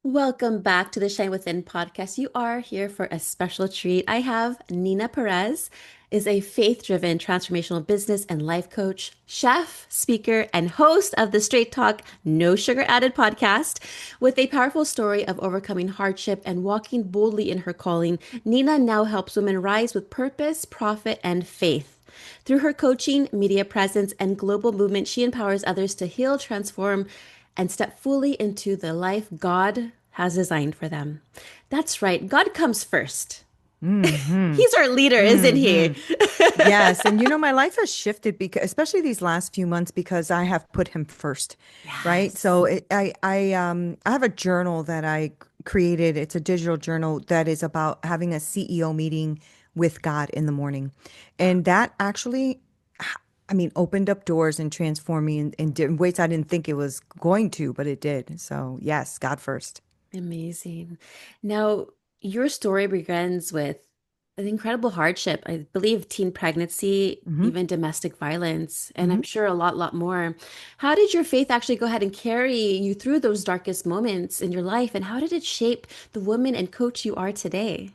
Welcome back to the Shine Within podcast. You are here for a special treat. I have Neena Perez, is a faith-driven transformational business and life coach, chef, speaker, and host of the Straight Talk No Sugar Added podcast. With a powerful story of overcoming hardship and walking boldly in her calling, Neena now helps women rise with purpose, profit, and faith. Through her coaching, media presence, and global movement, she empowers others to heal, transform, and step fully into the life God has designed for them. That's right. God comes first. Hmm. He's our leader, isn't Hmm. he? Yes, and my life has shifted because, especially these last few months, because I have put him first, right? Yes. So I have a journal that I created. It's a digital journal that is about having a CEO meeting with God in the morning, and that actually, I mean, opened up doors and transformed me in ways I didn't think it was going to, but it did. So yes, God first. Amazing. Now, your story begins with an incredible hardship. I believe teen pregnancy, Hmm. even domestic violence, and I'm Hmm. sure a lot more. How did your faith actually go ahead and carry you through those darkest moments in your life? And how did it shape the woman and coach you are today?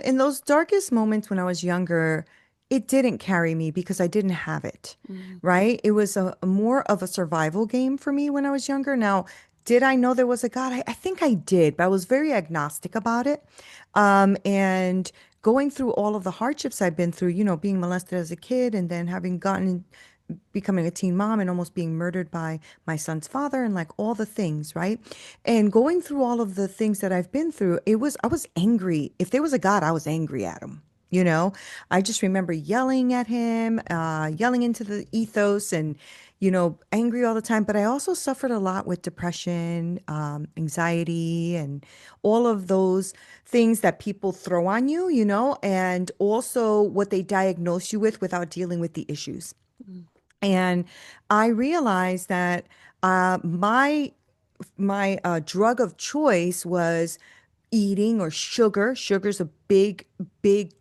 In those darkest moments when I was younger, it didn't carry me because I didn't have it, Mm. right? It was a more of a survival game for me when I was younger. Now, did I know there was a God? I think I did, but I was very agnostic about it. And going through all of the hardships I've been through, being molested as a kid and then becoming a teen mom and almost being murdered by my son's father and like all the things, right? And going through all of the things that I've been through, I was angry. If there was a God, I was angry at him. You know, I just remember yelling at him, yelling into the ethos and, angry all the time. But I also suffered a lot with depression, anxiety, and all of those things that people throw on you, and also what they diagnose you with without dealing with the issues. Mm. And I realized that my drug of choice was eating or sugar. Sugar's a big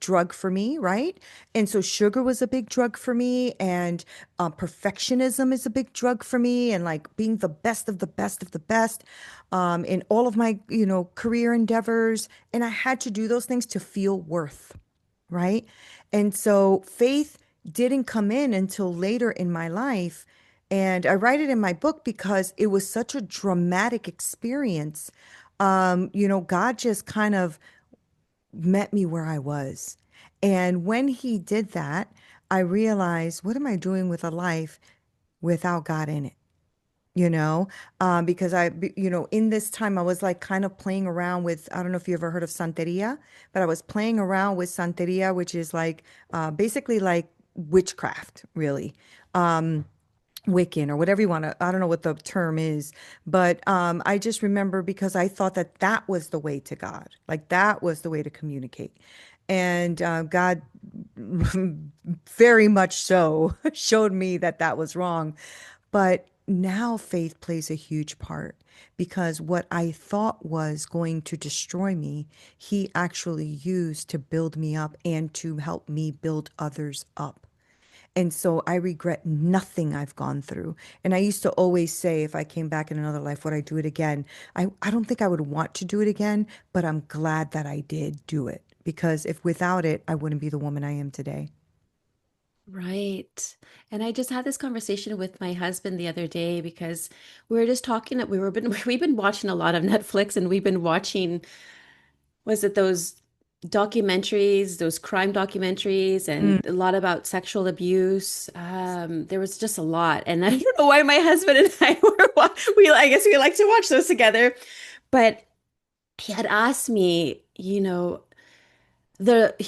drug for me, right? And so sugar was a big drug for me, and perfectionism is a big drug for me, and like being the best of the best of the best in all of my, career endeavors. And I had to do those things to feel worth, right? And so faith didn't come in until later in my life. And I write it in my book because it was such a dramatic experience. God just kind of met me where I was. And when he did that, I realized, what am I doing with a life without God in it? Because in this time I was like kind of playing around with, I don't know if you ever heard of Santeria, but I was playing around with Santeria, which is like basically like witchcraft, really. Wiccan or whatever you want to, I don't know what the term is, but I just remember because I thought that that was the way to God, like that was the way to communicate. And God very much so showed me that that was wrong. But now faith plays a huge part because what I thought was going to destroy me, he actually used to build me up and to help me build others up. And so I regret nothing I've gone through. And I used to always say, if I came back in another life, would I do it again? I don't think I would want to do it again, but I'm glad that I did do it because if without it, I wouldn't be the woman I am today. Right. And I just had this conversation with my husband the other day because we were just talking that we've been watching a lot of Netflix and we've been watching, was it those documentaries, those crime documentaries, Mm. and a lot about sexual abuse. There was just a lot. And I don't know why my husband and I I guess we like to watch those together. But he had asked me, he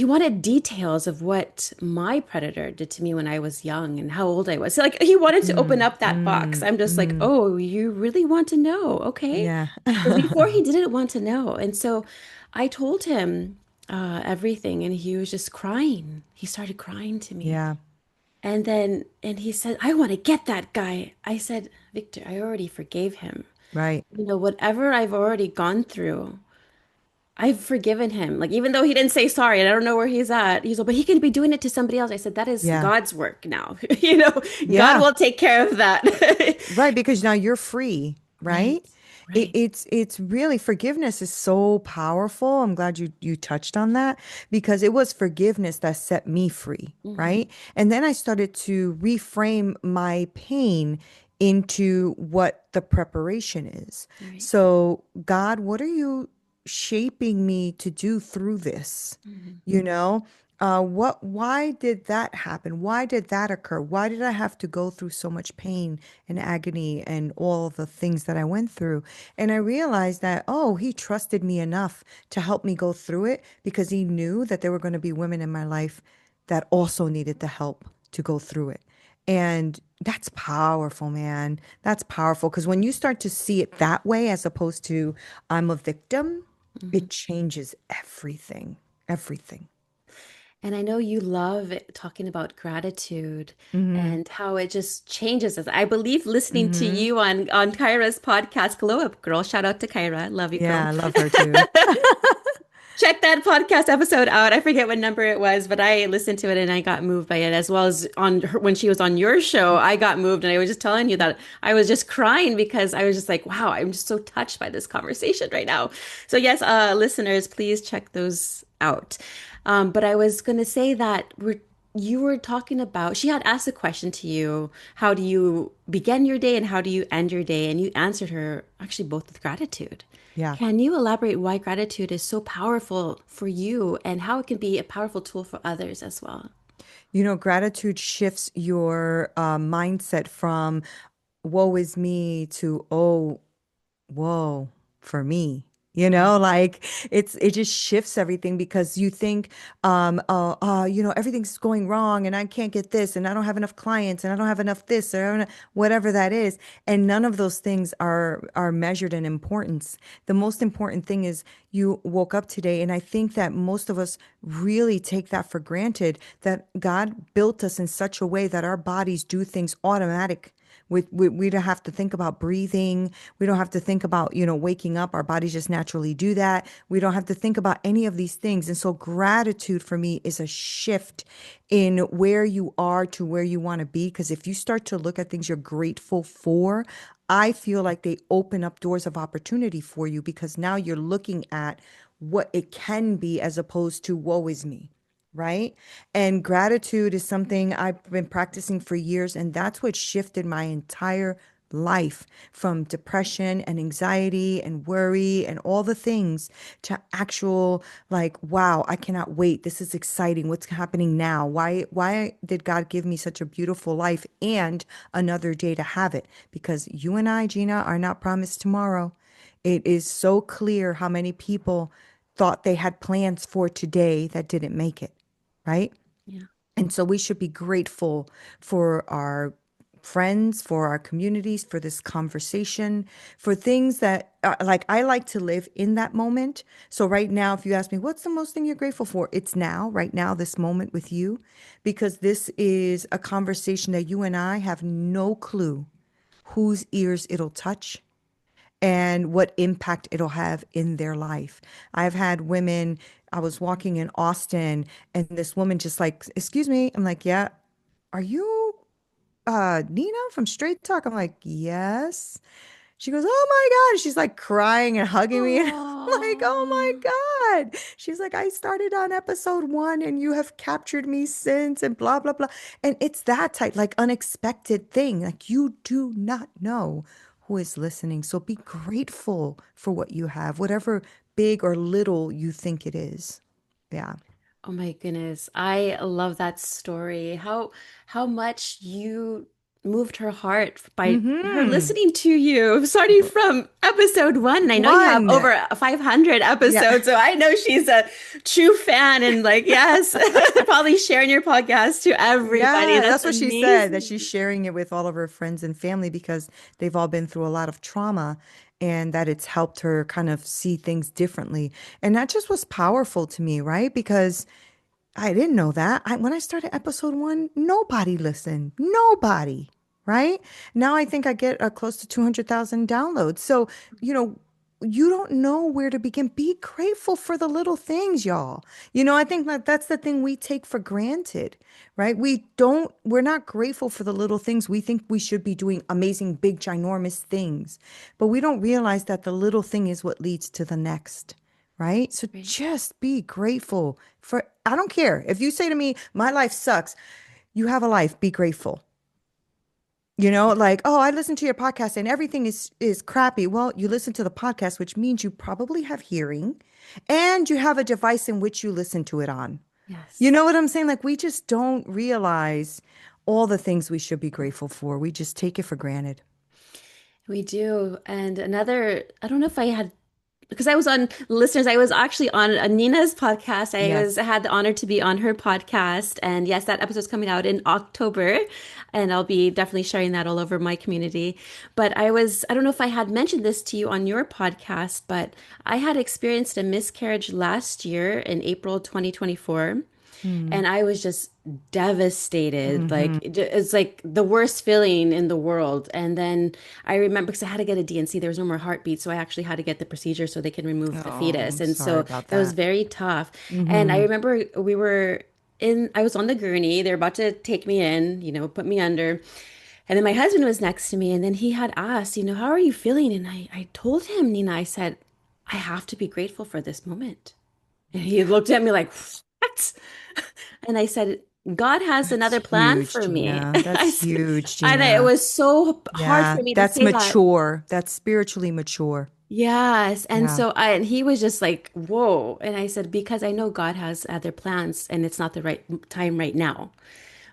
wanted details of what my predator did to me when I was young and how old I was. So, like he wanted to open Mm, up that box. mm, I'm just like, mm. oh, you really want to know? Okay. Yeah. Because before he didn't want to know. And so I told him everything and he was just crying. He started crying to me. Yeah. And he said, I want to get that guy. I said, Victor, I already forgave him. Right. Whatever I've already gone through, I've forgiven him. Like, even though he didn't say sorry, and I don't know where he's at, he's like, but he could be doing it to somebody else. I said, that is Yeah. God's work now. God Yeah. will take care of that. Right. Because now you're free. Right. right? Right. It's really forgiveness is so powerful. I'm glad you touched on that because it was forgiveness that set me free, Hmm. right? And then I started to reframe my pain into what the preparation is. Right. So, God, what are you shaping me to do through this? Hmm. You know, why did that happen? Why did that occur? Why did I have to go through so much pain and agony and all of the things that I went through? And I realized that, oh, he trusted me enough to help me go through it because he knew that there were going to be women in my life that also needed the help to go through it. And that's powerful, man. That's powerful because when you start to see it that way, as opposed to I'm a victim, Hmm. it changes everything. Everything. And I know you love talking about gratitude Mm-hmm. and how it just changes us. I believe listening to Mm-hmm. you on Kyra's podcast, Glow Up Girl. Shout out to Kyra. Love you, Yeah, girl. I love her too. Check that podcast episode out. I forget what number it was, but I listened to it and I got moved by it, as well as on her, when she was on your show. I got moved, and I was just telling you that I was just crying because I was just like, wow, I'm just so touched by this conversation right now. So yes, listeners, please check those out. But I was going to say that you were talking about, she had asked a question to you, how do you begin your day and how do you end your day? And you answered her actually both with gratitude. Yeah. Can you elaborate why gratitude is so powerful for you and how it can be a powerful tool for others as well? You know, gratitude shifts your mindset from woe is me to oh, whoa, for me. Right. Like it just shifts everything because you think, everything's going wrong and I can't get this and I don't have enough clients and I don't have enough this or I don't whatever that is. And none of those things are measured in importance. The most important thing is you woke up today. And I think that most of us really take that for granted that God built us in such a way that our bodies do things automatic. We don't have to think about breathing. We don't have to think about, waking up. Our bodies just naturally do that. We don't have to think about any of these things. And so gratitude for me is a shift in where you are to where you want to be. Because if you start to look at things you're grateful for, I feel like they open up doors of opportunity for you because now you're looking at what it can be as opposed to woe is me, right? And gratitude is something I've been practicing for years, and that's what shifted my entire life from depression and anxiety and worry and all the things to actual like wow, I cannot wait, this is exciting, what's happening now, why did God give me such a beautiful life and another day to have it, because you and I, Gina, are not promised tomorrow. It is so clear how many people thought they had plans for today that didn't make it, right? Yeah. And so we should be grateful for our friends, for our communities, for this conversation, for things that like I like to live in that moment. So right now, if you ask me, what's the most thing you're grateful for? It's now, right now, this moment with you, because this is a conversation that you and I have no clue whose ears it'll touch and what impact it'll have in their life. I've had women, I was walking in Austin and this woman just like, excuse me. I'm like, yeah, are you Nina from Straight Talk? I'm like, yes. She goes, oh my God. She's like crying and hugging me. And I'm like, oh Oh, my God. She's like, I started on episode 1 and you have captured me since and blah, blah, blah. And it's that type, like unexpected thing. Like you do not know who is listening. So be grateful for what you have, whatever big or little you think it is. Yeah. oh my goodness. I love that story. How much you moved her heart by her Mm-hmm. listening to you, starting from episode one. And I know you have One. over 500 Yeah. episodes, so I know she's a true fan and like, yes, probably sharing your podcast to everybody. Yeah, That's that's what she said, that amazing. she's sharing it with all of her friends and family because they've all been through a lot of trauma and that it's helped her kind of see things differently. And that just was powerful to me, right? Because I didn't know that. When I started episode 1, nobody listened. Nobody, right? Now I think I get close to 200,000 downloads. So, you know, you don't know where to begin. Be grateful for the little things, y'all. I think that that's the thing we take for granted, right? We're not grateful for the little things. We think we should be doing amazing, big, ginormous things, but we don't realize that the little thing is what leads to the next, right? So Right. just be grateful for, I don't care. If you say to me, my life sucks, you have a life, be grateful. Like, oh, I listened to your podcast and everything is crappy. Well, you listen to the podcast, which means you probably have hearing and you have a device in which you listen to it on. You Yes. know what I'm saying? Like we just don't realize all the things we should be grateful for. We just take it for granted. We do. And another, I don't know if I had, because I was on listeners, I was actually on Nina's podcast. I Yes. had the honor to be on her podcast. And yes, that episode's coming out in October. And I'll be definitely sharing that all over my community. But I don't know if I had mentioned this to you on your podcast, but I had experienced a miscarriage last year in April 2024. Mm. And I was just devastated. Hmm. Like it's like the worst feeling in the world. And then I remember because I had to get a DNC, there was no more heartbeat, so I actually had to get the procedure so they can remove the Oh, fetus. I'm And sorry so about that was that. very tough. And I Hmm. remember I was on the gurney. They were about to take me in, put me under. And then my husband was next to me, and then he had asked, how are you feeling? And I told him, Nina, I said, I have to be grateful for this moment. And he Yeah, looked at me like, what? And I said, God has that's another plan huge, for me. Gina. That's huge, And it Gina. was so hard Yeah, for me to that's say that. mature. That's spiritually mature. Yes. And Yeah. so and he was just like, whoa. And I said, because I know God has other plans and it's not the right time right now.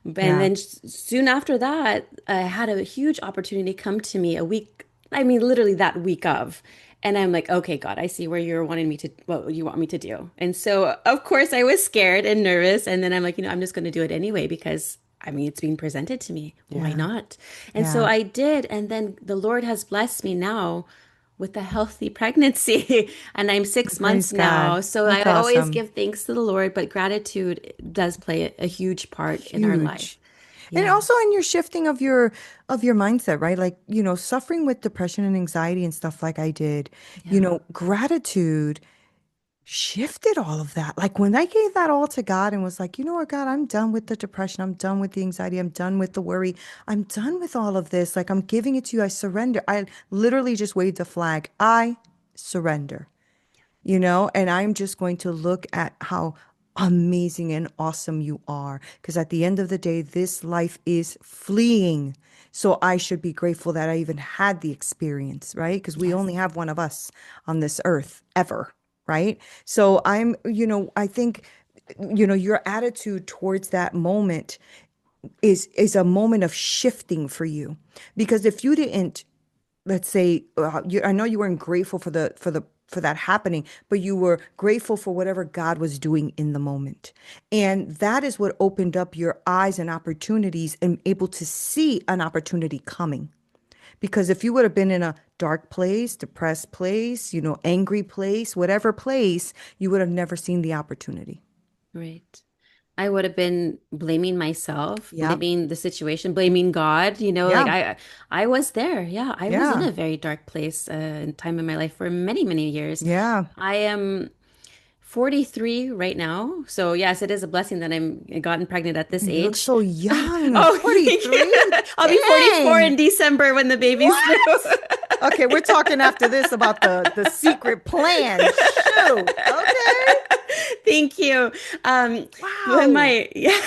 And Yeah. then soon after that, I had a huge opportunity come to me a week, I mean, literally that week of. And I'm like, okay, God, I see where you're wanting me to, what you want me to do. And so, of course, I was scared and nervous. And then I'm like, I'm just going to do it anyway because I mean, it's being presented to me. Why Yeah. not? And so Yeah. I did. And then the Lord has blessed me now with a healthy pregnancy. And I'm 6 months Praise God. now. So That's I always awesome. give thanks to the Lord, but gratitude does play a huge part in our life. Huge. And Yeah. also in your shifting of your mindset, right? Like, suffering with depression and anxiety and stuff like I did, Yeah. gratitude shifted all of that. Like when I gave that all to God and was like, you know what, God, I'm done with the depression. I'm done with the anxiety. I'm done with the worry. I'm done with all of this. Like I'm giving it to you. I surrender. I literally just waved the flag. I surrender. And I'm just going to look at how amazing and awesome you are. Because at the end of the day, this life is fleeing. So I should be grateful that I even had the experience, right? Because we Yes. only have one of us on this earth ever, right? So I think, your attitude towards that moment is a moment of shifting for you. Because if you didn't, let's say, I know you weren't grateful for that happening, but you were grateful for whatever God was doing in the moment. And that is what opened up your eyes and opportunities and able to see an opportunity coming. Because if you would have been in a dark place, depressed place, angry place, whatever place, you would have never seen the opportunity. Right. I would have been blaming myself, Yep. blaming the situation, blaming God, like Yeah. I was there. Yeah, I was in Yeah. a very dark place in time in my life for many, many years. Yeah. I am 43 right now. So yes, it is a blessing that I'm gotten pregnant at this You look age. so young. Oh, thank you. 43. I'll be 44 in Dang. December when the baby's due. What? Okay, we're talking after this about the secret plan. Shoot. Okay. Thank you. But Wow. my yeah,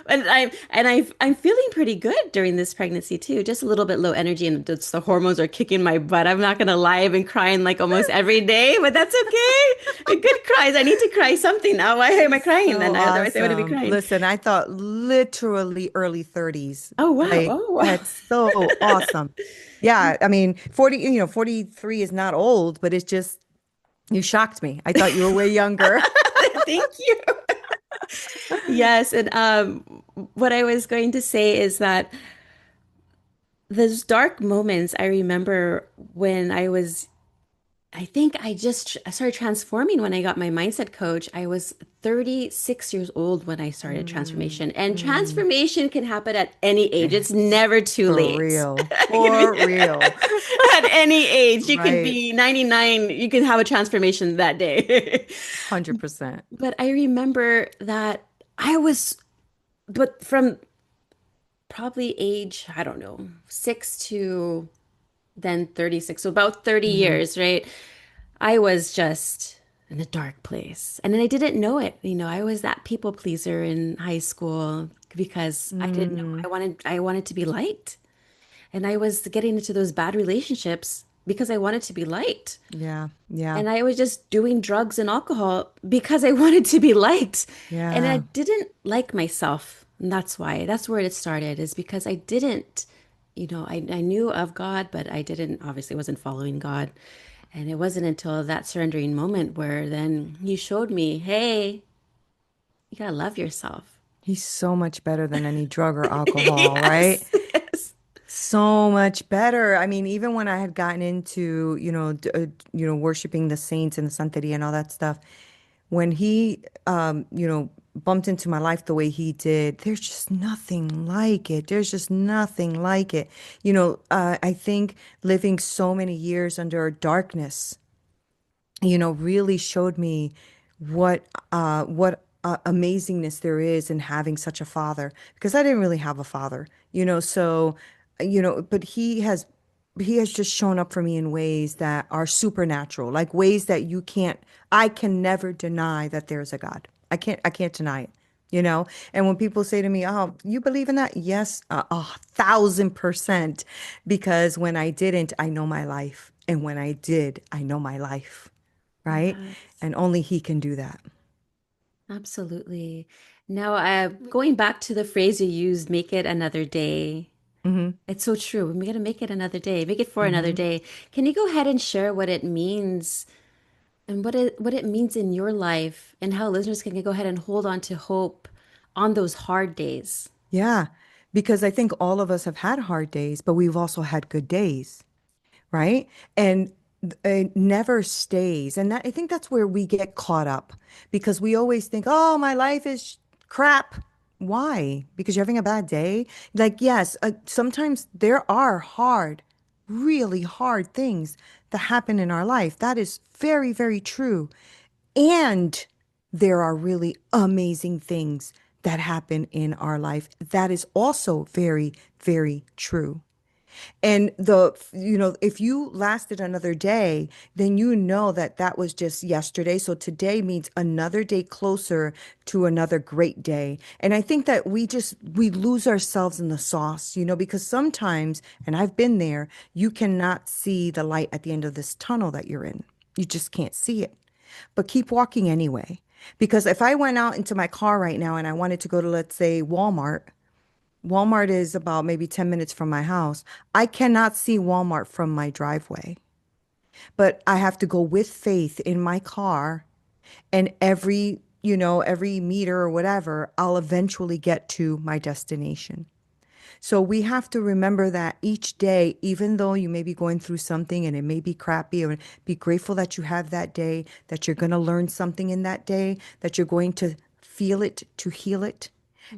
I'm feeling pretty good during this pregnancy too. Just a little bit low energy, and just the hormones are kicking my butt. I'm not gonna lie, I've been crying like almost every day, but that's okay. Good cries. I need to cry something now. Why am I crying So then? Otherwise, I wouldn't be awesome. crying. Listen, I thought literally early 30s. Oh wow. Like Oh wow. that's so awesome. Yeah, I mean, 40, 43 is not old, but it's just you shocked me. I thought you were way younger. Thank you. Yes, and what I was going to say is that those dark moments I remember when I was I think I started transforming when I got my mindset coach. I was 36 years old when I started Mm, transformation, and mm. transformation can happen at any age. It's Yes, never too for late. real, It can be for real. at any age. You can Right. be 99, you can have a transformation that day. 100%. But I remember that I was, but from probably age, I don't know, 6 to then 36, so about 30 Hmm. years, right? I was just in a dark place. And then I didn't know it. I was that people pleaser in high school because I didn't know Mm, I wanted to be liked. And I was getting into those bad relationships because I wanted to be liked. yeah, yeah, And I was just doing drugs and alcohol because I wanted to be liked. And I yeah. didn't like myself. And that's where it started, is because I didn't, I knew of God, but I didn't, obviously wasn't following God. And it wasn't until that surrendering moment where then he showed me, hey, you gotta love yourself. He's so much better than any drug or alcohol, right? Yes, yes. So much better. I mean, even when I had gotten into, worshiping the saints and the Santeria and all that stuff, when he, bumped into my life the way he did, there's just nothing like it. There's just nothing like it. I think living so many years under darkness, really showed me what amazingness there is in having such a father, because I didn't really have a father, so but he has just shown up for me in ways that are supernatural, like ways that I can never deny that there's a God. I can't deny it. And when people say to me, "Oh, you believe in that?" Yes, 1,000%. Because when I didn't, I know my life. And when I did, I know my life, right? Yes, And only he can do that. absolutely. Now, going back to the phrase you used, make it another day. Hmm. It's so true. We gotta make it another day. Make it for another Hmm. day. Can you go ahead and share what it means and what it means in your life and how listeners can go ahead and hold on to hope on those hard days? Yeah, because I think all of us have had hard days, but we've also had good days, right? And it never stays. And I think that's where we get caught up, because we always think, oh, my life is crap. Why? Because you're having a bad day? Like, yes, sometimes there are hard, really hard things that happen in our life. That is very, very true. And there are really amazing things that happen in our life. That is also very, very true. And if you lasted another day, then that was just yesterday. So today means another day closer to another great day. And I think that we lose ourselves in the sauce, because sometimes, and I've been there, you cannot see the light at the end of this tunnel that you're in. You just can't see it. But keep walking anyway. Because if I went out into my car right now and I wanted to go to, let's say, Walmart is about maybe 10 minutes from my house. I cannot see Walmart from my driveway, but I have to go with faith in my car, and every meter or whatever, I'll eventually get to my destination. So we have to remember that each day, even though you may be going through something and it may be crappy, or be grateful that you have that day, that you're going to learn something in that day, that you're going to feel it to heal it,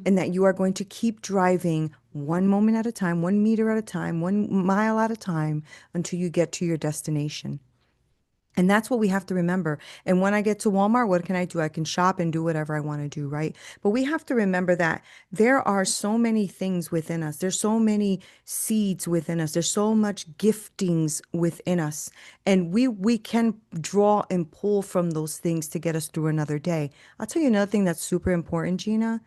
and that you are going to keep driving one moment at a time, 1 meter at a time, 1 mile at a time, until you get to your destination. And that's what we have to remember. And when I get to Walmart, what can I do? I can shop and do whatever I want to do, right? But we have to remember that there are so many things within us. There's so many seeds within us. There's so much giftings within us. And we can draw and pull from those things to get us through another day. I'll tell you another thing that's super important, Gina,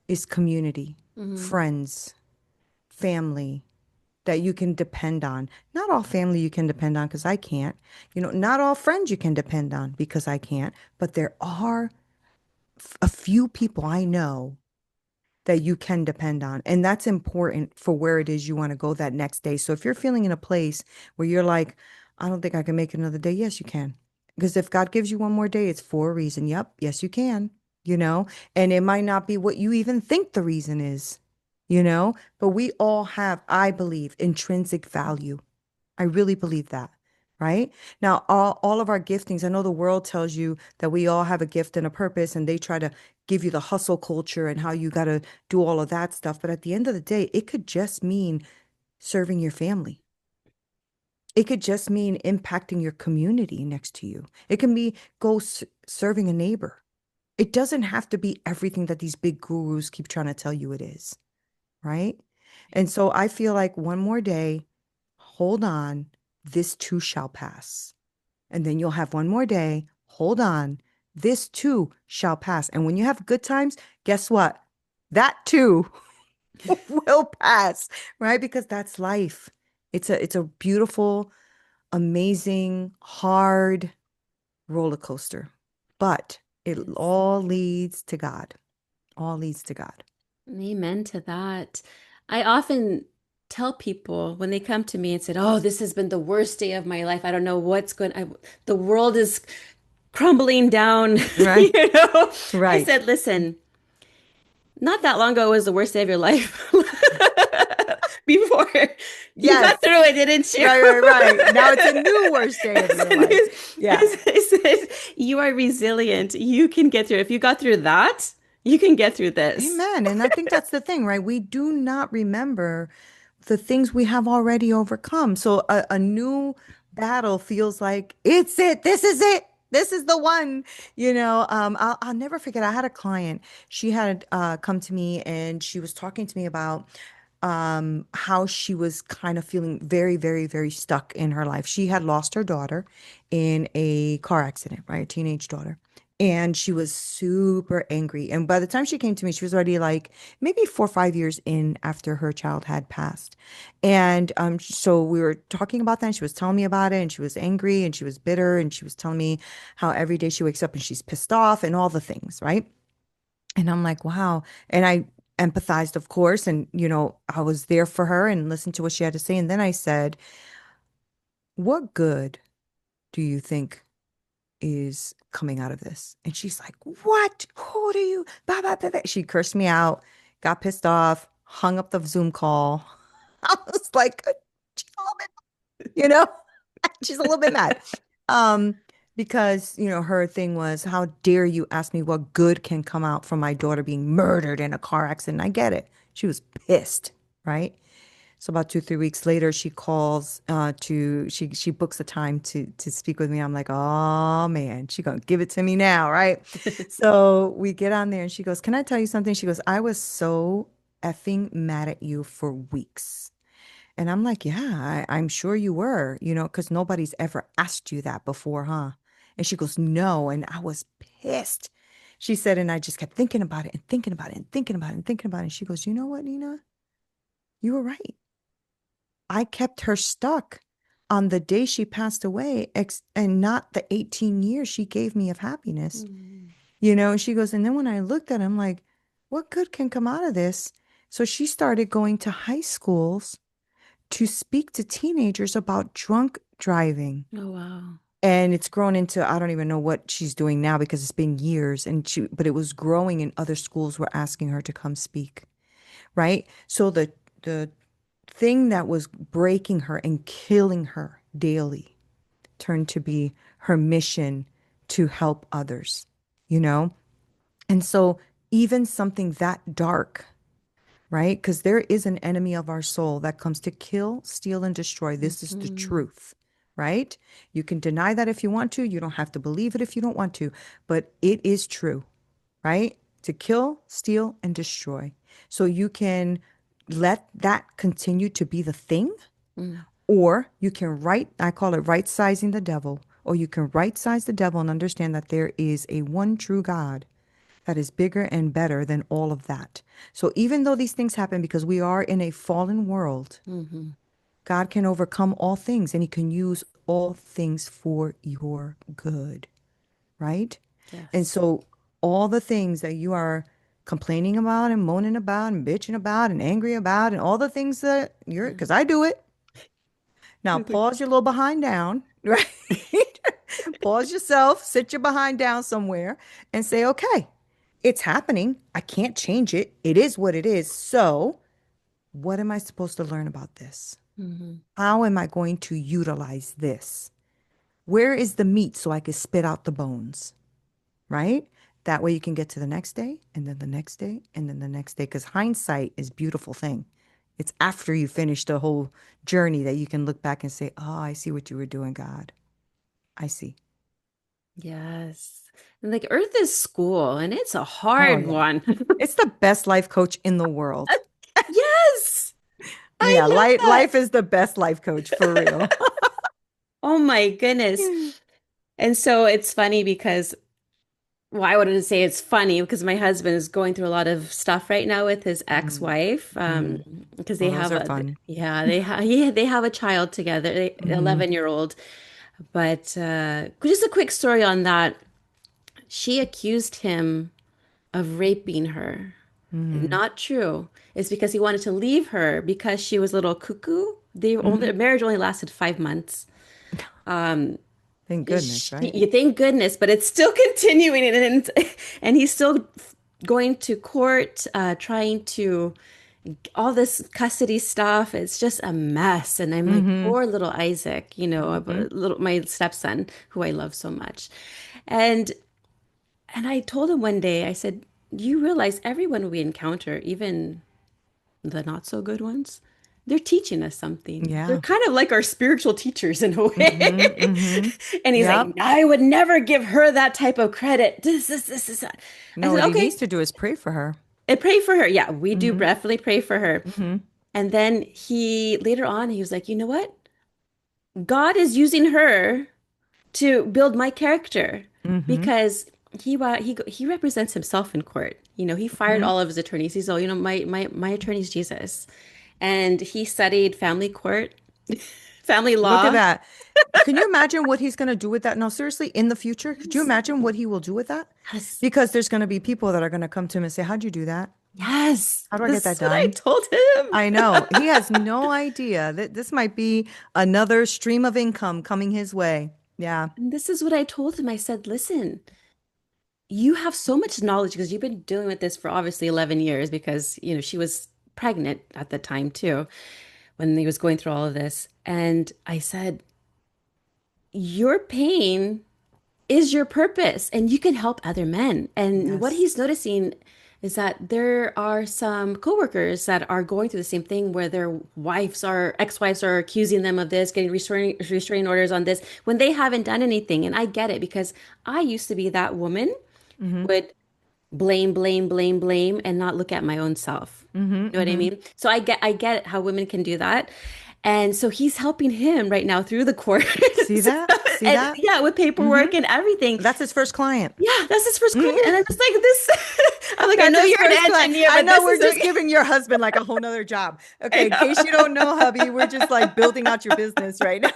is community, Hmm. friends, family that you can depend on. Not all family you can depend on, because I can't. Not all friends you can depend on, because I can't. But there are a few people I know that you can depend on. And that's important for where it is you want to go that next day. So if you're feeling in a place where you're like, I don't think I can make it another day, yes, you can. Because if God gives you one more day, it's for a reason. Yep, yes, you can, you know, and it might not be what you even think the reason is, but we all have, I believe, intrinsic value. I really believe that. right? Now, all of our giftings, I know the world tells you that we all have a gift and a purpose, and they try to give you the hustle culture and how you got to do all of that stuff. But at the end of the day, it could just mean serving your family. It could just mean impacting your community next to you. It can be serving a neighbor. It doesn't have to be everything that these big gurus keep trying to tell you it is, right? And so I feel like one more day, hold on, this too shall pass. And then you'll have one more day, hold on, this too shall pass. And when you have good times, guess what? That too will pass, right? Because that's life. It's a beautiful, amazing, hard roller coaster. But it Yes. all leads to God. All leads to God. Amen to that. I often tell people when they come to me and said, "Oh, this has been the worst day of my life. I don't know what's the world is crumbling down." Right? You know, I Right. said, "Listen, not that long ago was the worst day of your life." Before you got Yes. through it, didn't you? Right, right, right. Now it's a new worst day of your life. Yeah. I said, you are resilient. You can get through. If you got through that, you can get through this. Amen. And I think that's the thing, right? We do not remember the things we have already overcome. So a new battle feels like it's it. This is it. This is the one. I'll never forget. I had a client. She had come to me and she was talking to me about how she was kind of feeling very, very, very stuck in her life. She had lost her daughter in a car accident, right? A teenage daughter. And she was super angry. And by the time she came to me, she was already like maybe 4 or 5 years in after her child had passed. And so we were talking about that. And she was telling me about it. And she was angry and she was bitter. And she was telling me how every day she wakes up and she's pissed off and all the things, right? And I'm like, wow. And I empathized, of course. And, I was there for her and listened to what she had to say. And then I said, what good do you think is coming out of this? And she's like, what? Who do you? Blah, blah, blah, blah. She cursed me out, got pissed off, hung up the Zoom call. I was like, she's a little bit, you know, she's a little bit mad. Um, because, her thing was, how dare you ask me what good can come out from my daughter being murdered in a car accident? I get it. She was pissed, right? So about 2, 3 weeks later, she calls she books a time to speak with me. I'm like, oh man, she gonna give it to me now, right? So we get on there and she goes, can I tell you something? She goes, I was so effing mad at you for weeks. And I'm like, yeah, I'm sure you were, because nobody's ever asked you that before, huh? And she goes, no. And I was pissed. She said, and I just kept thinking about it and thinking about it and thinking about it and thinking about it. And she goes, you know what, Nina? You were right. I kept her stuck on the day she passed away, and not the 18 years she gave me of happiness. Mm. And she goes, and then when I looked at it, I'm like, what good can come out of this? So she started going to high schools to speak to teenagers about drunk driving. Oh, wow. And it's grown into, I don't even know what she's doing now because it's been years. But it was growing and other schools were asking her to come speak, right? So the thing that was breaking her and killing her daily turned to be her mission to help others, you know? And so even something that dark, right? Because there is an enemy of our soul that comes to kill, steal, and destroy. This is the Mhm. truth, right? You can deny that if you want to. You don't have to believe it if you don't want to, but it is true, right? To kill, steal, and destroy. So you can let that continue to be the thing, Mm. or you can I call it right sizing the devil, or you can right size the devil and understand that there is a one true God that is bigger and better than all of that. So even though these things happen because we are in a fallen world, Mhm. God can overcome all things and he can use all things for your good, right? And Yes. so all the things that you are complaining about and moaning about and bitching about and angry about and all the things that because I do it. Now pause your little behind down, right? Pause yourself, sit your behind down somewhere and say, okay, it's happening. I can't change it. It is what it is. So, what am I supposed to learn about this? Mhm. How am I going to utilize this? Where is the meat so I can spit out the bones, right? That way you can get to the next day and then the next day and then the next day. Because hindsight is a beautiful thing. It's after you finish the whole journey that you can look back and say, oh, I see what you were doing, God. I see. Yes. And like Earth is school and it's a Oh, hard yeah. one. It's the best life coach in the world. Yes. I Yeah, love life that. is the best life coach for real. Oh my goodness. And so it's funny because, well, I wouldn't say it's funny because my husband is going through a lot of stuff right now with his Mm, ex-wife. mm. Because they Well, those have are a, fun. yeah, they have a child together, Hmm. 11-year-old. But just a quick story on that. She accused him of raping her. Hmm. Not true. It's because he wanted to leave her because she was a little cuckoo. Their Hmm. marriage only lasted 5 months. Thank goodness, right? You thank goodness, but it's still continuing, and he's still going to court, trying to all this custody stuff. It's just a mess, and I'm like, Hmm. poor little Isaac, Hmm. little my stepson, who I love so much, and I told him one day, I said, you realize everyone we encounter, even the not so good ones, they're teaching us something. They're Yeah. kind of like our spiritual teachers in a Hmm. way. Hmm. And he's like, Yep. I would never give her that type of credit. This. I No, said, what he needs okay. to do is pray for her. And pray for her. Yeah, we do Hmm. definitely pray for her. Hmm. And then later on, he was like, you know what? God is using her to build my character Hmm. because he represents himself in court. He fired Hmm. all of his attorneys. He's, oh, my attorney's Jesus. And he studied family court, family Look at law. that. Can you imagine what he's going to do with that? No, seriously, in the future, could you Yes. imagine what he will do with that? Yes. Because there's going to be people that are going to come to him and say, how'd you do that? Yes. How do I get This that is what I done? told him. I know. He has no idea that this might be another stream of income coming his way. Yeah. And this is what I told him. I said, listen, you have so much knowledge because you've been dealing with this for obviously 11 years because, she was pregnant at the time too, when he was going through all of this. And I said, your pain is your purpose and you can help other men. And what Yes. he's noticing is that there are some coworkers that are going through the same thing where their ex-wives are accusing them of this, getting restraining orders on this when they haven't done anything. And I get it because I used to be that woman Mm-hmm. who would blame, blame, blame, blame, and not look at my own self. Mm-hmm. You know what I Mm-hmm. mean? So I get how women can do that. And so he's helping him right now through the See courts. that? See And that? yeah, with Mm-hmm. paperwork and everything. That's his first client. Yeah, that's his first client. And Mhm. I'm just like this. I'm like, I That's know his you're first an client. engineer, I but know this we're is just giving your husband like a whole nother job. I Okay, in case you don't know. know, hubby, we're just like building out your business right now.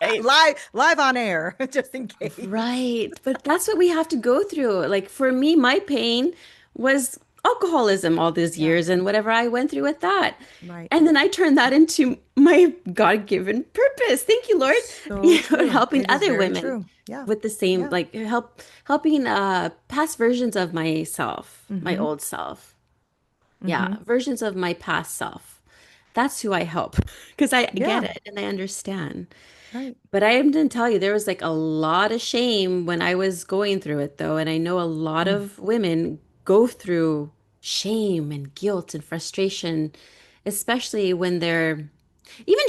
Right. Live on air, just in case. Right. But that's what we have to go through. Like for me, my pain was alcoholism all these Yeah, years and whatever I went through with that. right. And then I turned that into my God-given purpose. Thank you, Lord. So true. Helping It is other very women true. Yeah. with the same, Yeah. like helping past versions of myself, my Mm-hmm. old self. Mm-hmm. Yeah, versions of my past self. That's who I help because I get Yeah. it and I understand. Right. But I am going to tell you, there was like a lot of shame when I was going through it, though. And I know a lot Mm. of women go through shame and guilt and frustration, especially when they're even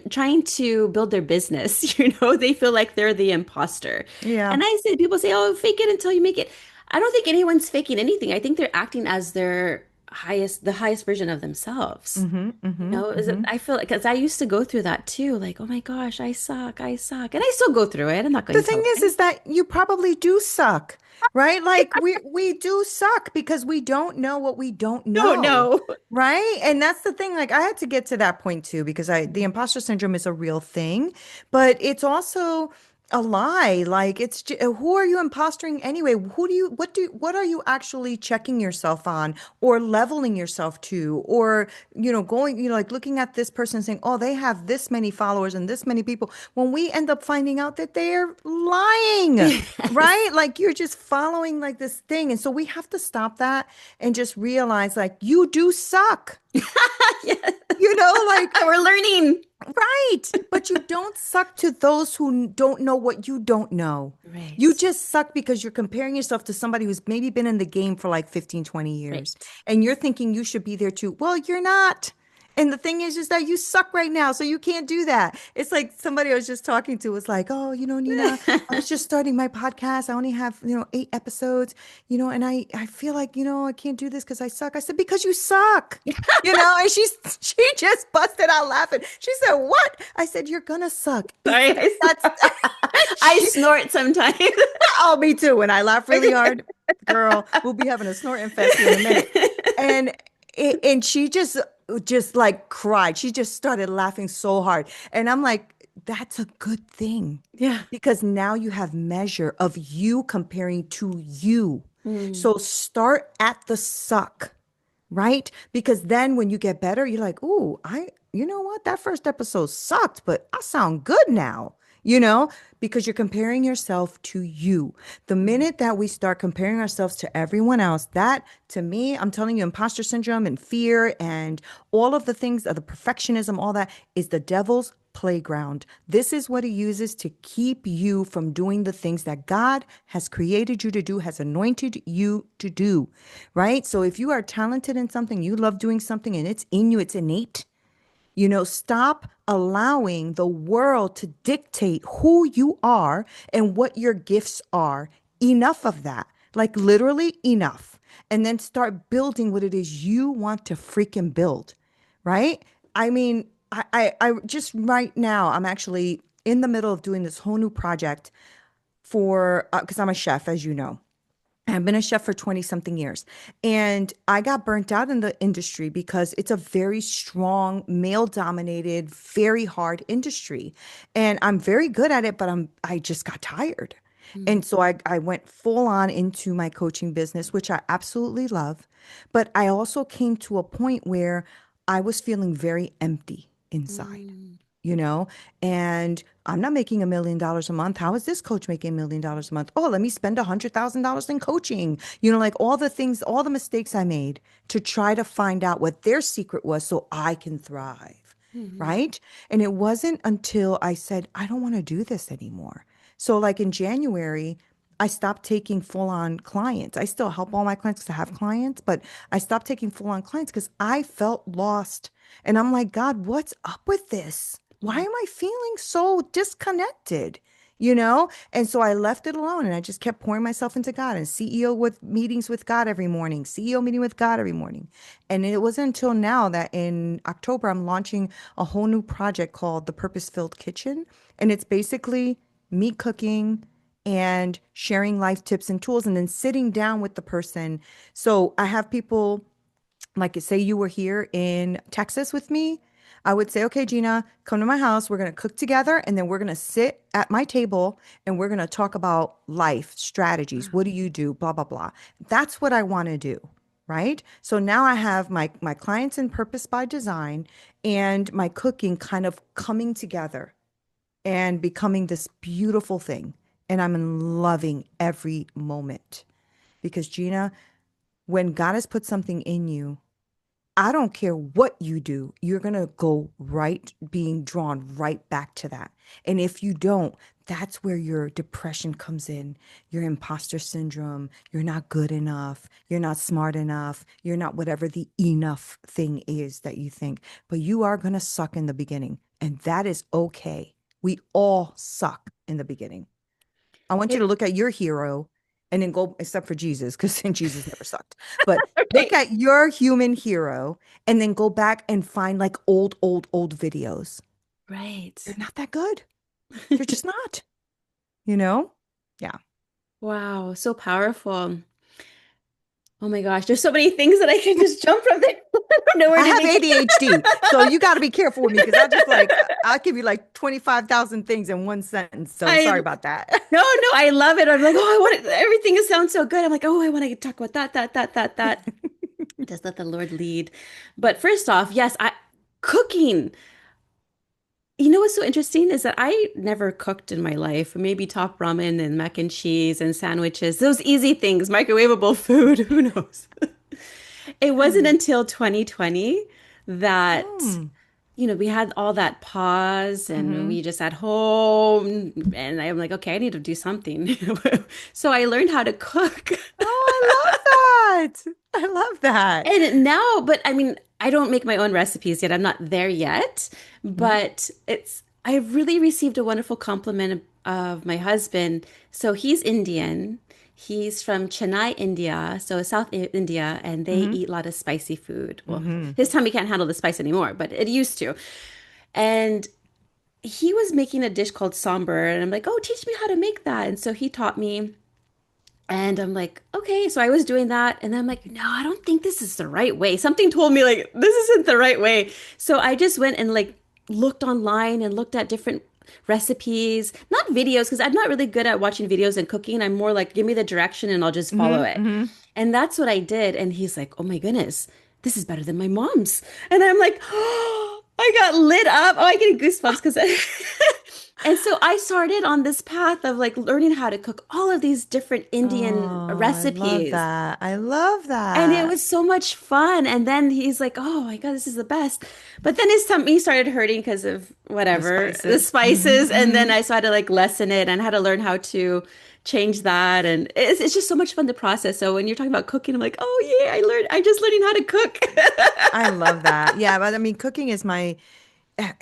trying to build their business. They feel like they're the imposter. Yeah. And I said, people say, "Oh, fake it until you make it." I don't think anyone's faking anything. I think they're acting as the highest version of themselves. Mm-hmm. Mm-hmm. Is it, Mm-hmm. I feel like because I used to go through that too, like, oh my gosh, I suck, and I still go through it. I'm not The going to thing tell is that you probably do suck, right? Like we do suck because we don't know what we don't no, know, no. right? And that's the thing. Like I had to get to that point too because the imposter syndrome is a real thing, but it's also a lie. Like who are you impostering anyway? What are you actually checking yourself on or leveling yourself to or going like looking at this person and saying, "Oh, they have this many followers and this many people." When we end up finding out that they're lying, Yes. right? Like you're just following like this thing. And so we have to stop that and just realize like you do suck. Yes. Like, We're learning. right. But you don't suck to those who don't know what you don't know. You Right. just suck because you're comparing yourself to somebody who's maybe been in the game for like 15, 20 years. Right. And you're thinking you should be there too. Well, you're not. And the thing is that you suck right now, so you can't do that. It's like somebody I was just talking to was like, "Oh, Nina, I was just starting my podcast. I only have, 8 episodes, and I feel like, I can't do this because I suck." I said, "Because you suck." And she just busted out laughing. She said, "What?" I said, "You're gonna suck." Sorry, That's I she, snort sometimes. oh, me too. When I laugh really hard, girl, we'll be having a snorting fest here in a minute. And and she just like cried. She just started laughing so hard. And I'm like, that's a good thing. Yeah. Because now you have measure of you comparing to you. Mm. So start at the suck, right? Because then when you get better, you're like, "Ooh, you know what? That first episode sucked, but I sound good now." Because you're comparing yourself to you. The minute that we start comparing ourselves to everyone else, that to me, I'm telling you, imposter syndrome and fear and all of the things of the perfectionism, all that is the devil's playground. This is what he uses to keep you from doing the things that God has created you to do, has anointed you to do, right? So if you are talented in something, you love doing something and it's in you, it's innate. Stop allowing the world to dictate who you are and what your gifts are. Enough of that. Like literally enough. And then start building what it is you want to freaking build. Right? I mean, I just right now, I'm actually in the middle of doing this whole new project for, because I'm a chef, as you know. I've been a chef for 20 something years. And I got burnt out in the industry because it's a very strong, male dominated, very hard industry. And I'm very good at it, but I just got tired. Mm. And so I went full on into my coaching business, which I absolutely love. But I also came to a point where I was feeling very empty inside Mm. you know, and I'm not making $1 million a month. How is this coach making $1 million a month? Oh, let me spend $100,000 in coaching. Like all the things, all the mistakes I made to try to find out what their secret was so I can thrive. Mhm. Right. And it wasn't until I said, I don't want to do this anymore. So, like in January, I stopped taking full on clients. I still help all my clients because I have clients, but I stopped taking full on clients because I felt lost. And I'm like, God, what's up with this? Why Yeah. am I feeling so disconnected? And so I left it alone and I just kept pouring myself into God and CEO with meetings with God every morning, CEO meeting with God every morning. And it wasn't until now that in October, I'm launching a whole new project called The Purpose Filled Kitchen. And it's basically me cooking and sharing life tips and tools and then sitting down with the person. So I have people like say you were here in Texas with me, I would say, "Okay, Gina, come to my house. We're going to cook together and then we're going to sit at my table and we're going to talk about life strategies. What do you do? Blah, blah, blah." That's what I want to do. Right. So now I have my clients in Purpose by Design and my cooking kind of coming together and becoming this beautiful thing. And I'm loving every moment because Gina, when God has put something in you, I don't care what you do, you're going to go right, being drawn right back to that. And if you don't, that's where your depression comes in, your imposter syndrome. You're not good enough. You're not smart enough. You're not whatever the enough thing is that you think. But you are going to suck in the beginning. And that is okay. We all suck in the beginning. I want you to It, look at your hero and then go, except for Jesus, because Jesus never sucked. But look right. at your human hero and then go back and find like old, old, old videos. They're Right. not that good. They're just not, you know? Yeah. Wow, so powerful. Oh my gosh, there's so many things that I can just jump from there. I don't know where I to have begin. ADHD, so you got to be careful with me because I'll give you like 25,000 things in one sentence. So I sorry about that. no, I love it. I'm like, oh, I want it. Everything sounds so good. I'm like, oh, I want to talk about that. Just let the Lord lead. But first off, yes, I cooking. You know what's so interesting is that I never cooked in my life. Maybe top ramen and mac and cheese and sandwiches, those easy things, microwavable food, who knows? It wasn't until 2020 that, Mm. we had all that pause and Mm-hmm. we just at home. And I'm like, okay, I need to do something. So I learned how to cook. Oh, I love that. I love that. And now, but I mean, I don't make my own recipes yet. I'm not there yet, Mm-hmm. but I've really received a wonderful compliment of my husband. So he's Indian. He's from Chennai, India, so India, and they Mm-hmm. eat a lot of spicy food. Well, Mm-hmm. his tummy can't handle the spice anymore, but it used to. And he was making a dish called sambar, and I'm like, "Oh, teach me how to make that." And so he taught me. And I'm like, okay. So I was doing that. And I'm like, no, I don't think this is the right way. Something told me, like, this isn't the right way. So I just went and, like, looked online and looked at different recipes, not videos, because I'm not really good at watching videos and cooking. I'm more like, give me the direction and I'll just follow Mm-hmm. it. Mm-hmm. And that's what I did. And he's like, oh my goodness, this is better than my mom's. And I'm like, oh, I got lit up. Oh, I get goosebumps because And so I started on this path of like learning how to cook all of these different Indian Oh, I love recipes. that. I love And it that. was so much fun. And then he's like, "Oh my God, this is the best." But then his tummy started hurting because of The whatever, the spices. spices. And then Mm-hmm. I started to like lessen it and had to learn how to change that. And it's just so much fun to process. So when you're talking about cooking, I'm like, "Oh yeah, I'm just learning how to cook." I love that. Yeah, but I mean, cooking is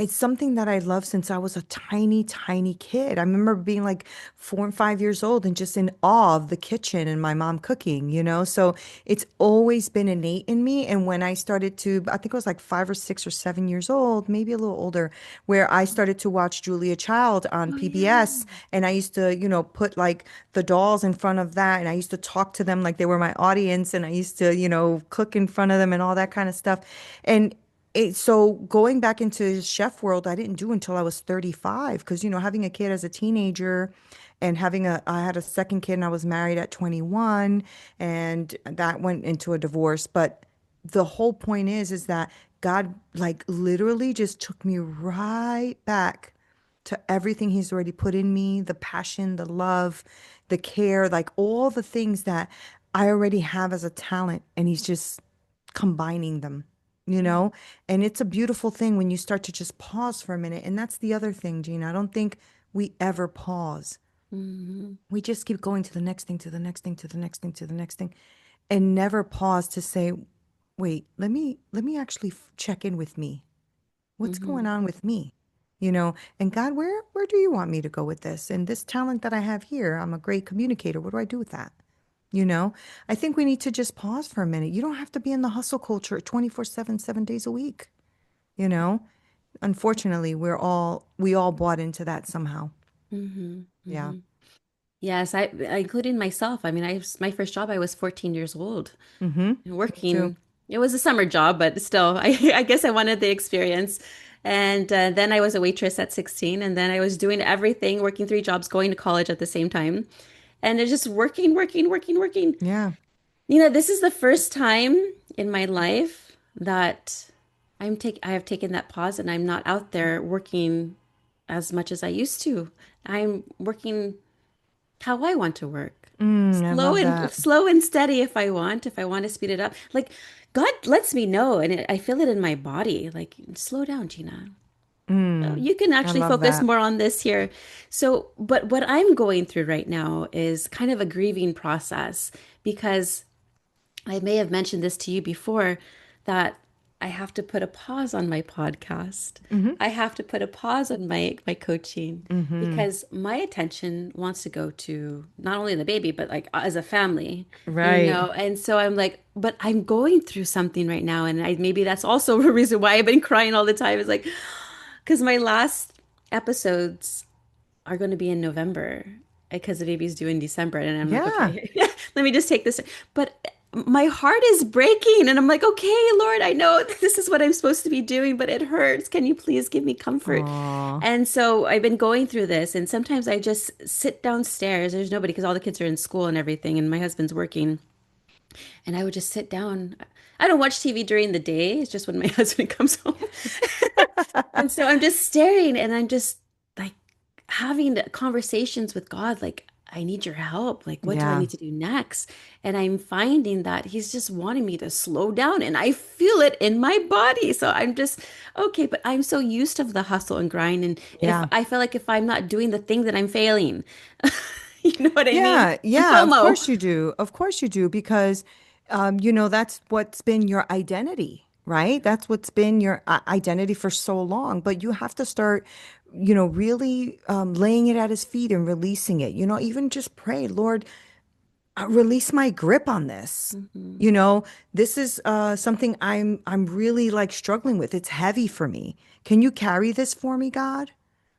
it's something that I love since I was a tiny, tiny kid. I remember being like 4 and 5 years old and just in awe of the kitchen and my mom cooking. So it's always been innate in me. And when I started to, I think I was like 5 or 6 or 7 years old, maybe a little older, where I started to watch Julia Child on Oh yeah. PBS. And I used to put like the dolls in front of that. And I used to talk to them like they were my audience. And I used to cook in front of them and all that kind of stuff. And so going back into chef world, I didn't do until I was 35 because having a kid as a teenager and I had a second kid and I was married at 21 and that went into a divorce. But the whole point is that God like literally just took me right back to everything he's already put in me, the passion, the love, the care, like all the things that I already have as a talent. And he's just combining them, you know? And it's a beautiful thing when you start to just pause for a minute. And that's the other thing, Gina. I don't think we ever pause. Mhm. We just keep going to the next thing, to the next thing, to the next thing, to the next thing, and never pause to say, wait, let me actually check in with me. What's going Mhm. on with me? And God, where do you want me to go with this? And this talent that I have here, I'm a great communicator. What do I do with that? You know, I think we need to just pause for a minute. You don't have to be in the hustle culture 24/7, 7 days a week, you know? Unfortunately, we all bought into that somehow. Mhm. Yeah. Mhm. Yes, including myself. I mean, my first job, I was 14 years old Mm-hmm. and Me too. working. It was a summer job, but still, I guess I wanted the experience. And then I was a waitress at 16, and then I was doing everything, working three jobs, going to college at the same time, and it's just working, working, working, working. Yeah. This is the first time in my life that I have taken that pause, and I'm not out there working as much as I used to. I'm working how I want to work. I love that. Slow and steady if I want to speed it up. Like God lets me know and I feel it in my body. Like slow down, Gina. You can I actually love focus that. more on this here. So, but what I'm going through right now is kind of a grieving process because I may have mentioned this to you before that I have to put a pause on my podcast. Mm-hmm. I have to put a pause on my coaching Mm-hmm. because my attention wants to go to not only the baby but like as a family, Right. And so I'm like, but I'm going through something right now, and maybe that's also a reason why I've been crying all the time. Is like because my last episodes are going to be in November because the baby's due in December. And I'm like, Yeah. okay, let me just take this. But my heart is breaking. And I'm like, okay, Lord, I know this is what I'm supposed to be doing, but it hurts. Can you please give me comfort? Aw. And so I've been going through this. And sometimes I just sit downstairs. There's nobody because all the kids are in school and everything. And my husband's working. And I would just sit down. I don't watch TV during the day. It's just when my husband comes home. And so I'm just staring and I'm just like having conversations with God. Like, I need your help. Like, what do I Yeah. need to do next? And I'm finding that he's just wanting me to slow down and I feel it in my body. So I'm just, okay, but I'm so used to the hustle and grind. And if Yeah. I feel like if I'm not doing the thing, that I'm failing. You know what I mean? Yeah, And yeah, of FOMO. course you do. Of course you do, because that's what's been your identity, right? That's what's been your identity for so long. But you have to start, really laying it at his feet and releasing it. Even just pray, Lord, release my grip on this. Hmm. You know, this is something I'm really like struggling with. It's heavy for me. Can you carry this for me, God?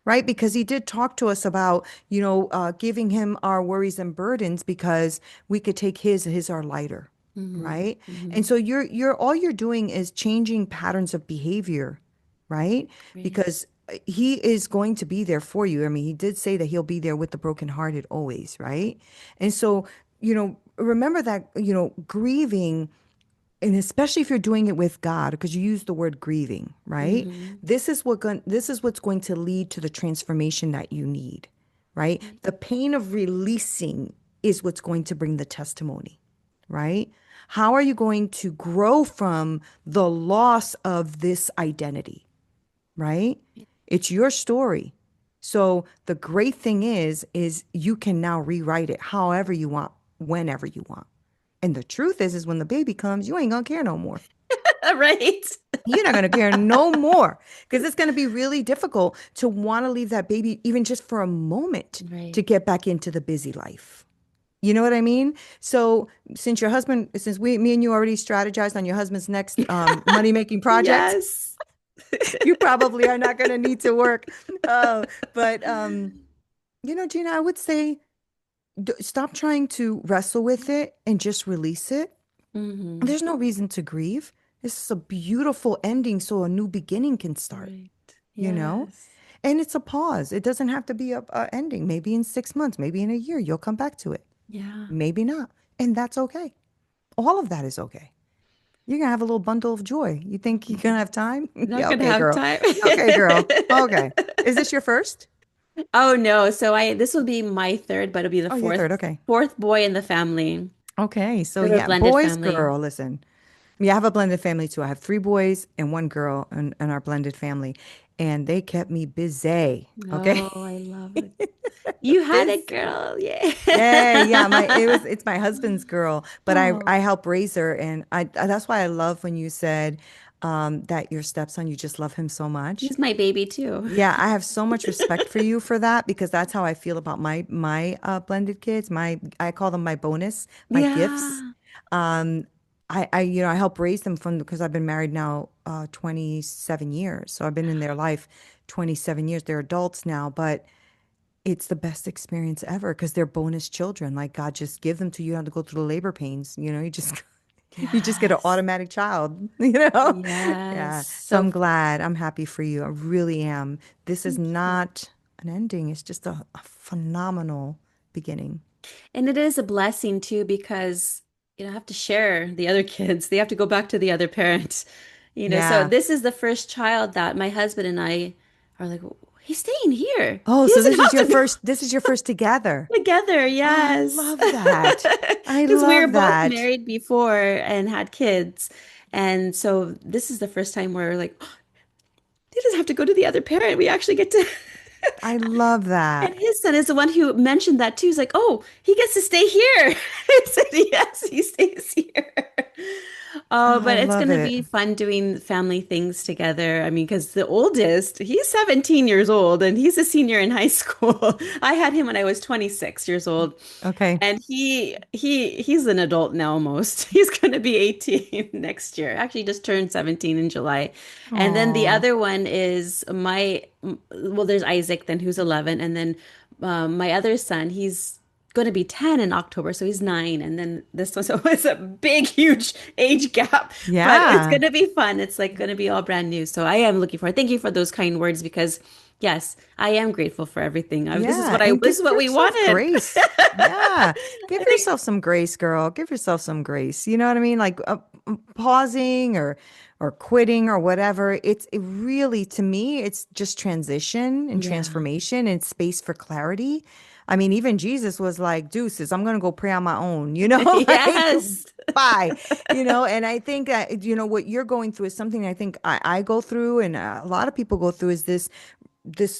Right? Because he did talk to us about, giving him our worries and burdens because we could take his are lighter. Hmm. Right? And Hmm. so you're all you're doing is changing patterns of behavior, right? Right. Because he is going to be there for you. I mean, he did say that he'll be there with the brokenhearted always, right? And so, remember that, grieving, and especially if you're doing it with God, because you use the word grieving, right? Hmm. This is what's going to lead to the transformation that you need, right? Right. The pain of releasing is what's going to bring the testimony, right? How are you going to grow from the loss of this identity, right? It's your story. So the great thing is you can now rewrite it however you want, whenever you want. And the truth is when the baby comes, you ain't gonna care no more. Right. You're not gonna care no more because it's gonna be really difficult to want to leave that baby even just for a moment to Right. get back into the busy life. You know what I mean? So since me and you already strategized on your husband's next money-making project, Yes. you probably are not gonna need to work. But Gina, I would say stop trying to wrestle with it and just release it. Hmm. There's no reason to grieve. This is a beautiful ending so a new beginning can start, Right. you know? Yes. And it's a pause. It doesn't have to be a ending. Maybe in 6 months, maybe in a year, you'll come back to it. Yeah. Maybe not. And that's okay. All of that is okay. You're gonna have a little bundle of joy. You think you're gonna have time? Not Yeah, gonna okay, have girl. time. Okay, girl. Okay. Is this your first? Oh no. So this will be my third, but it'll be the Oh, your fourth third. Okay. fourth boy in the family. Okay. So We have a yeah, blended boys, family. girl, listen. Yeah, I have a blended family too. I have three boys and one girl in our blended family. And they kept me busy. Okay. Oh, I love it. You had it, Busy. girl. Yeah. Yeah, yeah. It's my husband's girl, but I Oh, help raise her, and that's why I love when you said that your stepson, you just love him so much. he's my baby too. Yeah, I have so much respect for you for that because that's how I feel about my blended kids. I call them my bonus, my gifts. Yeah. Um, I help raise them from because I've been married now 27 years. So I've been in their life 27 years. They're adults now, but it's the best experience ever because they're bonus children. Like God just give them to you. You don't have to go through the labor pains. You just you just get an Yes. automatic child, you know? Yes. Yeah. So So I'm glad. I'm happy for you. I really am. This is thank you. not an ending. It's just a phenomenal beginning. And it is a blessing too because I have to share the other kids. They have to go back to the other parent. So Yeah. this is the first child that my husband and I are like, he's staying here. Oh, He so doesn't have to go this is your first together. together. Oh, I Yes. love that. I Because we were love both that. married before and had kids. And so this is the first time where like, he doesn't have to go to the other parent. We actually get to. I love And that. his son is the one who mentioned that too. He's like, "Oh, he gets to stay here." I said, "Yes, he stays here." Oh, Oh, I but it's love gonna it. be fun doing family things together. I mean, because the oldest, he's 17 years old and he's a senior in high school. I had him when I was 26 years old. Okay. And he's an adult now almost. He's going to be 18 next year. Actually, he just turned 17 in July. And then the Oh, other one is well, there's Isaac then who's 11 and then my other son, he's going to be 10 in October, so he's 9 and then this one so it's a big huge age gap, but it's yeah. going to be fun. It's like going to be all brand new. So I am looking forward. Thank you for those kind words because Yes, I am grateful for everything. This is Yeah, what I and this give is what we yourself wanted. grace. Yeah, I give think yourself some grace, girl. Give yourself some grace. You know what I mean? Like pausing or quitting or whatever. It really, to me, it's just transition and yeah. transformation and space for clarity. I mean, even Jesus was like, "Deuces, I'm gonna go pray on my own." Like Yes. bye. And I think that what you're going through is something I think I go through, and a lot of people go through is this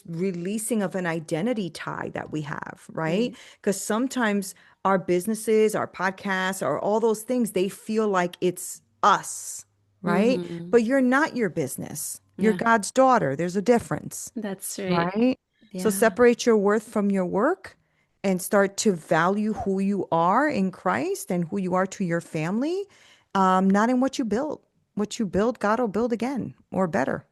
releasing of an identity tie that we have, right? Right. Because sometimes our businesses, our podcasts, or all those things, they feel like it's us, right? Mm-hmm. But you're not your business. You're Yeah, God's daughter. There's a difference, that's right. right? So Yeah. separate your worth from your work and start to value who you are in Christ and who you are to your family, not in what you build. What you build, God will build again or better.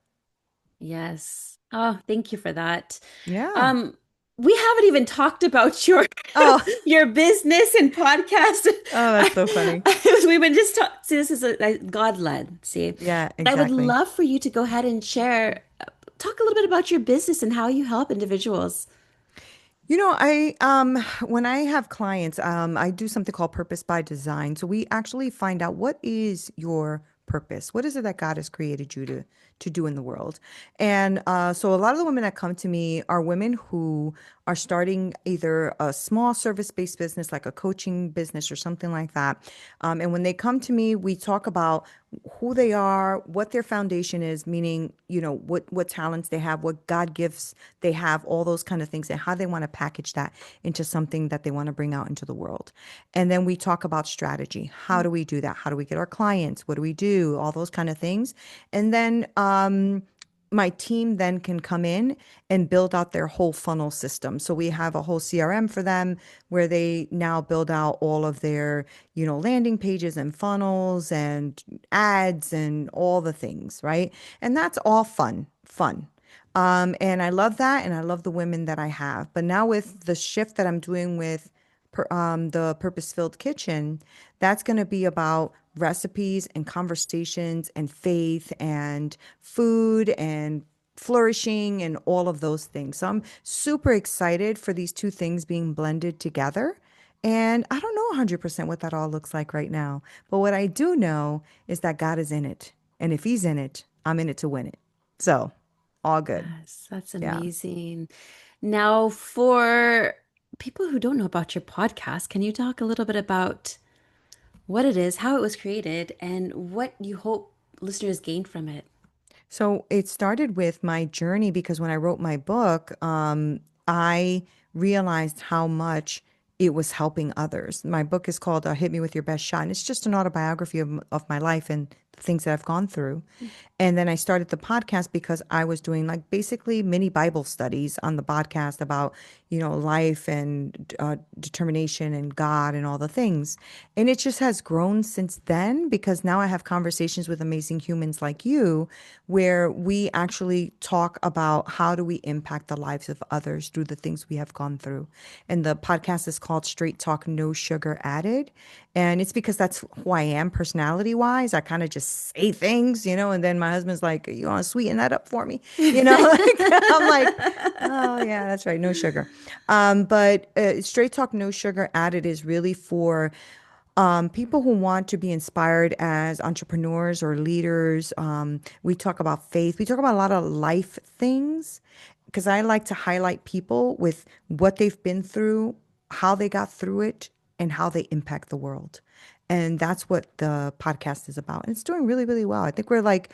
Yes. Oh, thank you for that. Yeah. Um, we haven't even talked about your Oh, your business and podcast. oh, that's so funny. We've been just talking. See, this is God led. See, Yeah, but I would exactly. love for you to go ahead and share, talk a little bit about your business and how you help individuals. I when I have clients, I do something called purpose by design. So we actually find out what is your purpose? What is it that God has created you to do in the world? And so a lot of the women that come to me are women who are starting either a small service-based business like a coaching business or something like that. And when they come to me, we talk about who they are, what their foundation is, meaning, what talents they have, what God gifts they have, all those kind of things, and how they want to package that into something that they want to bring out into the world. And then we talk about strategy. How do we do that? How do we get our clients? What do we do? All those kind of things. And then my team then can come in and build out their whole funnel system. So we have a whole CRM for them where they now build out all of their, landing pages and funnels and ads and all the things, right? And that's all fun. And I love that, and I love the women that I have. But now with the shift that I'm doing with the Purpose-Filled Kitchen, that's going to be about recipes and conversations and faith and food and flourishing and all of those things. So I'm super excited for these two things being blended together. And I don't know 100% what that all looks like right now. But what I do know is that God is in it. And if He's in it, I'm in it to win it. So, all good. Yes, that's Yeah. amazing. Now, for people who don't know about your podcast, can you talk a little bit about what it is, how it was created, and what you hope listeners gain from it? So it started with my journey because when I wrote my book, I realized how much it was helping others. My book is called Hit Me With Your Best Shot, and it's just an autobiography of my life and the things that I've gone through. And then I started the podcast because I was doing like basically mini Bible studies on the podcast about, life and determination and God and all the things. And it just has grown since then because now I have conversations with amazing humans like you where we actually talk about how do we impact the lives of others through the things we have gone through. And the podcast is called Straight Talk, No Sugar Added. And it's because that's who I am personality wise. I kind of just say things, and then my husband's like, you want to sweeten that up for me? Like I'm like, oh, yeah, that's right. No sugar. But Straight Talk, No Sugar Added is really for people who want to be inspired as entrepreneurs or leaders. We talk about faith. We talk about a lot of life things because I like to highlight people with what they've been through, how they got through it, and how they impact the world. And that's what the podcast is about. And it's doing really, really well. I think we're like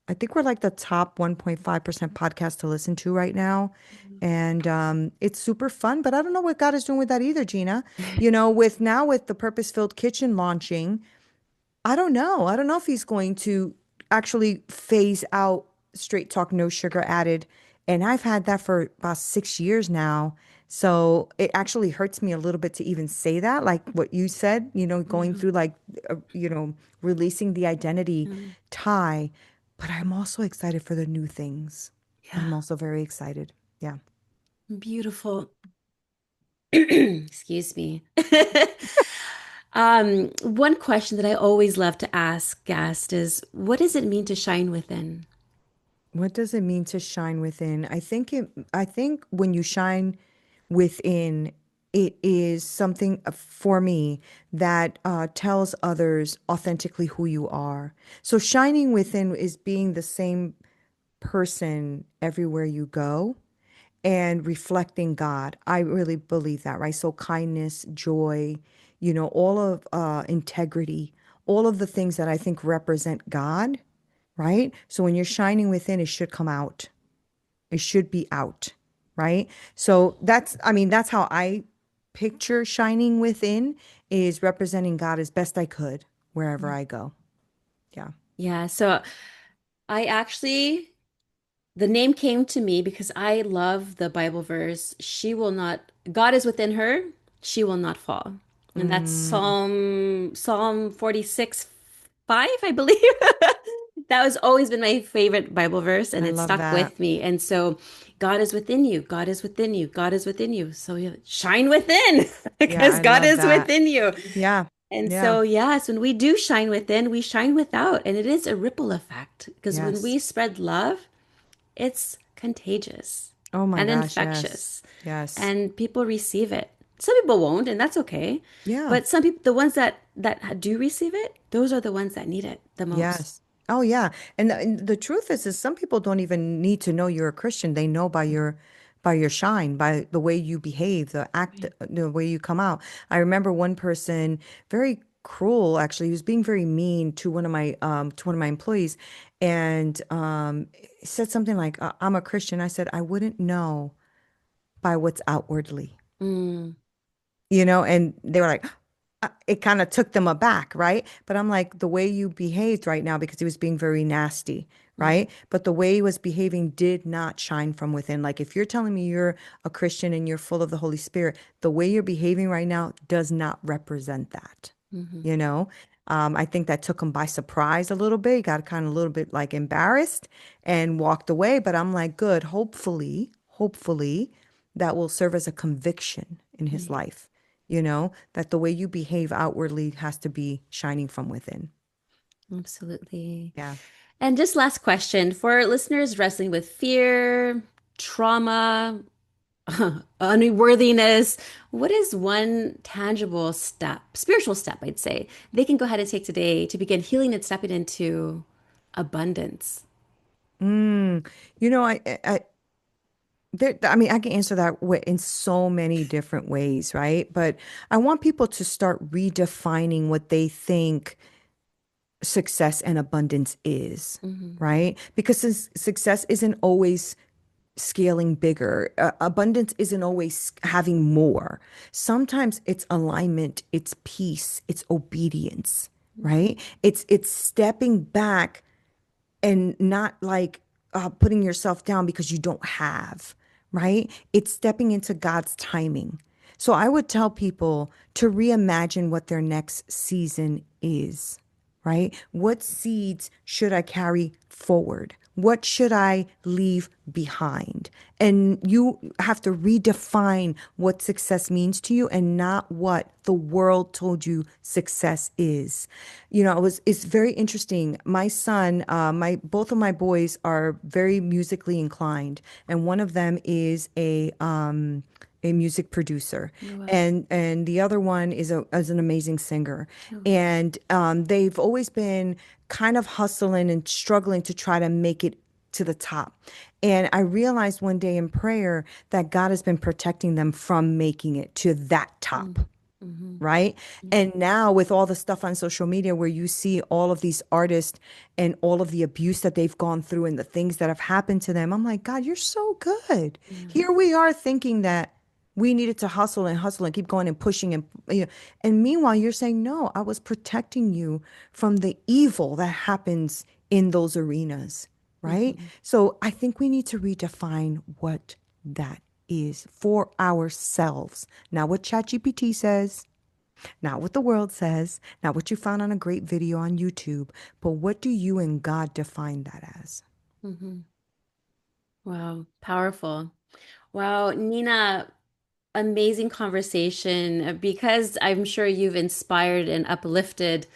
the top 1.5% podcast to listen to right now. And it's super fun, but I don't know what God is doing with that either, Gina. With the Purpose-Filled Kitchen launching, I don't know. I don't know if he's going to actually phase out Straight Talk, No Sugar Added. And I've had that for about 6 years now. So it actually hurts me a little bit to even say that, like what you said, going Yeah. through like, releasing the identity Yeah. tie. But I'm also excited for the new things. I'm Yeah. also very excited. Yeah. Beautiful. Excuse me. One question that I always love to ask guests is, what does it mean to shine within? What does it mean to shine within? I think when you shine within, it is something for me that tells others authentically who you are. So shining within is being the same person everywhere you go and reflecting God. I really believe that, right? So kindness, joy, all of integrity, all of the things that I think represent God, right? So when you're shining within, it should come out. It should be out, right? So I mean, that's how I picture shining within is representing God as best I could wherever Yeah. I go. Yeah. Yeah. So I actually, the name came to me because I love the Bible verse, she will not, God is within her, she will not fall. And that's Mm, Psalm 46, 5, I believe. That has always been my favorite Bible verse, and I it love stuck that. with me. And so God is within you. God is within you. God is within you. So you shine within Yeah, because I God love is that. within you. Yeah. And Yeah. so, yes, when we do shine within, we shine without. And it is a ripple effect because when Yes. we spread love, it's contagious Oh my and gosh, yes. infectious, Yes. and people receive it. Some people won't, and that's okay. Yeah. But some people, the ones that do receive it, those are the ones that need it the most. Yes. Oh yeah. And the truth is some people don't even need to know you're a Christian. They know by your shine, by the way you behave, the act, Right. the way you come out. I remember one person, very cruel actually, he was being very mean to one of my employees and said something like, I'm a Christian. I said, I wouldn't know by what's outwardly. Mm, And they were like, it kind of took them aback, right? But I'm like, the way you behaved right now, because he was being very nasty, mm, right? But the way he was behaving did not shine from within. Like, if you're telling me you're a Christian and you're full of the Holy Spirit, the way you're behaving right now does not represent that, mhm. you know? I think that took him by surprise a little bit. He got kind of a little bit like embarrassed and walked away. But I'm like, good. Hopefully, that will serve as a conviction in his Right. life, that the way you behave outwardly has to be shining from within. Absolutely. Yeah. And just last question for listeners wrestling with fear, trauma, unworthiness. What is one tangible step, spiritual step, I'd say, they can go ahead and take today to begin healing and stepping into abundance? Mm. I mean, I can answer that in so many different ways, right? But I want people to start redefining what they think success and abundance is, Hmm. right? Because success isn't always scaling bigger. Abundance isn't always having more. Sometimes it's alignment, it's peace, it's obedience, right? It's stepping back and not like putting yourself down because you don't have, right? It's stepping into God's timing. So I would tell people to reimagine what their next season is, right? What seeds should I carry forward? What should I leave behind? And you have to redefine what success means to you and not what the world told you success is. It's very interesting. My son, both of my boys are very musically inclined, and one of them is a music producer, Oh, wow. and the other one is an amazing singer. Oh, And they've always been kind of hustling and struggling to try to make it to the top. And I realized one day in prayer that God has been protecting them from making it to that top, mm, hmm. right? Yeah. And now with all the stuff on social media where you see all of these artists and all of the abuse that they've gone through and the things that have happened to them, I'm like, God, you're so good. Yeah. Here we are thinking that we needed to hustle and keep going and pushing and meanwhile you're saying, no, I was protecting you from the evil that happens in those arenas, right? Hmm. So I think we need to redefine what that is for ourselves. Not what ChatGPT says, not what the world says, not what you found on a great video on YouTube, but what do you and God define that as? Hmm. Wow. Powerful. Wow. Nina, amazing conversation because I'm sure you've inspired and uplifted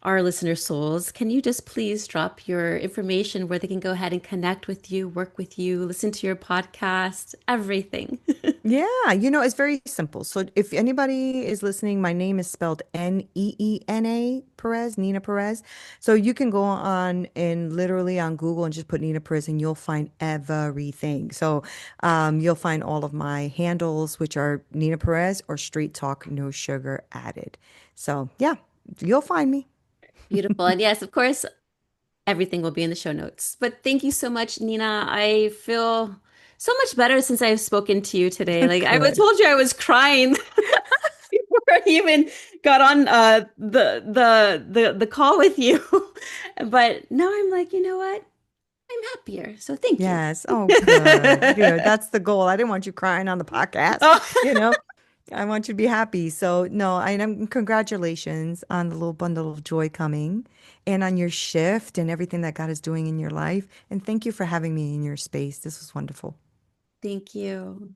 our listener souls, can you just please drop your information where they can go ahead and connect with you, work with you, listen to your podcast, everything? Yeah, it's very simple. So if anybody is listening, my name is spelled Neena Perez, Neena Perez. So you can go on and literally on Google and just put Neena Perez and you'll find everything. So you'll find all of my handles, which are Neena Perez or Straight Talk, no sugar added. So yeah, you'll find me. Beautiful. And yes, of course, everything will be in the show notes. But thank you so much, Nina. I feel so much better since I've spoken to you today. Like Good. told you I was crying before I even got on the call with you. But now I'm like, you know what? I'm happier. So thank you. Yes. Oh, good. Good. That's the goal. I didn't want you crying on the podcast, you Oh, know. I want you to be happy. So, no, congratulations on the little bundle of joy coming and on your shift and everything that God is doing in your life. And thank you for having me in your space. This was wonderful. thank you.